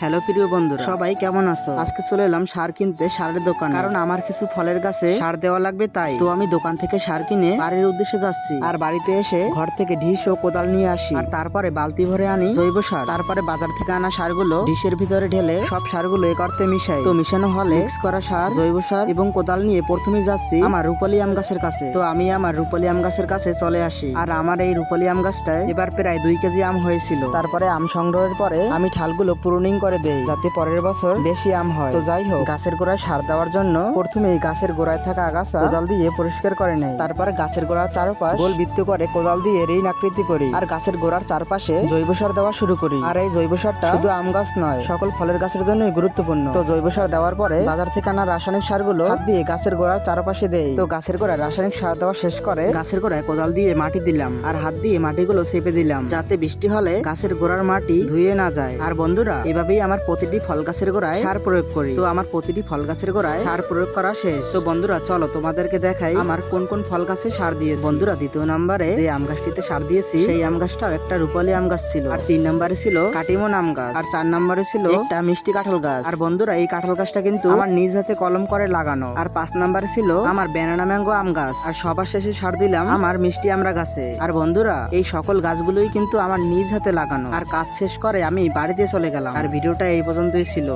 Hello প্রিয় বন্ধুরা, সবাই কেমন আছো? আজকে চলে এলাম সার কিনতে সারের দোকান, কারণ আমার কিছু ফলের গাছে সার দেওয়া লাগবে। তাই তো আমি দোকান থেকে সার কিনে বাড়ির উদ্দেশ্যে যাচ্ছি। আর বাড়িতে এসে ঘর থেকে ঢিস ও কোদাল নিয়ে আসি, আর তারপরে বালতি ভরে আনি জৈব সার। তারপরে বাজার থেকে আনা সারগুলো ডিশের ভিতরে ঢেলে সব সারগুলো এক অর্থে মিশাই। তো মিশানো হলে মিক্স করা সার, জৈব সার এবং কোদাল নিয়ে প্রথমে যাচ্ছি আমার রূপালী আম গাছের কাছে। তো আমি আমার রূপালী আম গাছের কাছে চলে আসি, আর আমার এই রূপালী আম গাছটায় এবার প্রায় 2 কেজি আম হয়েছিল। তারপরে আম সংগ্রহের পরে আমি ঠালগুলো প্রুনিং করে দেই, যাতে পরের বছর বেশি আম হয়। তো যাই হোক, গাছের গোড়ায় সার দেওয়ার জন্য প্রথমে গাছের গোড়ায় থাকা আগাছা কোদাল দিয়ে পরিষ্কার করে নেয়। তারপর গাছের গোড়ার চারপাশ গোল বৃত্ত করে কোদাল দিয়ে ঋণ আকৃতি করি, আর গাছের গোড়ার চারপাশে জৈব সার দেওয়া শুরু করি। আর এই জৈব সারটা শুধু আম গাছ নয়, সকল ফলের গাছের জন্যই গুরুত্বপূর্ণ। তো জৈব সার দেওয়ার পরে বাজার থেকে আনা রাসায়নিক সারগুলো হাত দিয়ে গাছের গোড়ার চারপাশে দেই। তো গাছের গোড়ায় রাসায়নিক সার দেওয়া শেষ করে গাছের গোড়ায় কোদাল দিয়ে মাটি দিলাম, আর হাত দিয়ে মাটিগুলো চেপে দিলাম, যাতে বৃষ্টি হলে গাছের গোড়ার মাটি ধুয়ে না যায়। আর বন্ধুরা, এভাবেই আমার প্রতিটি ফল গাছের গোড়ায় সার প্রয়োগ করি। তো আমার প্রতিটি ফল গাছের গোড়ায় সার প্রয়োগ করা শেষ। তো বন্ধুরা, চলো তোমাদেরকে দেখাই আমার কোন কোন ফল গাছে সার দিয়েছি। বন্ধুরা, দ্বিতীয় নম্বরে যে আম গাছটিতে সার দিয়েছি সেই আম গাছটাও একটা রূপালী আম গাছ ছিল। আর 3 নম্বরে ছিল কাটিমন আম গাছ, আর 4 নম্বরে ছিল একটা মিষ্টি কাঁঠাল গাছ। আর বন্ধুরা, এই কাঁঠাল গাছটা কিন্তু আমার নিজ হাতে কলম করে লাগানো। আর 5 নম্বরে ছিল আমার ব্যানানা ম্যাঙ্গো আম গাছ। আর সবার শেষে সার দিলাম আমার মিষ্টি আমড়া গাছে। আর বন্ধুরা, এই সকল গাছগুলোই কিন্তু আমার নিজ হাতে লাগানো। আর কাজ শেষ করে আমি বাড়িতে চলে গেলাম। আর ভিডিওটা এই পর্যন্তই ছিল।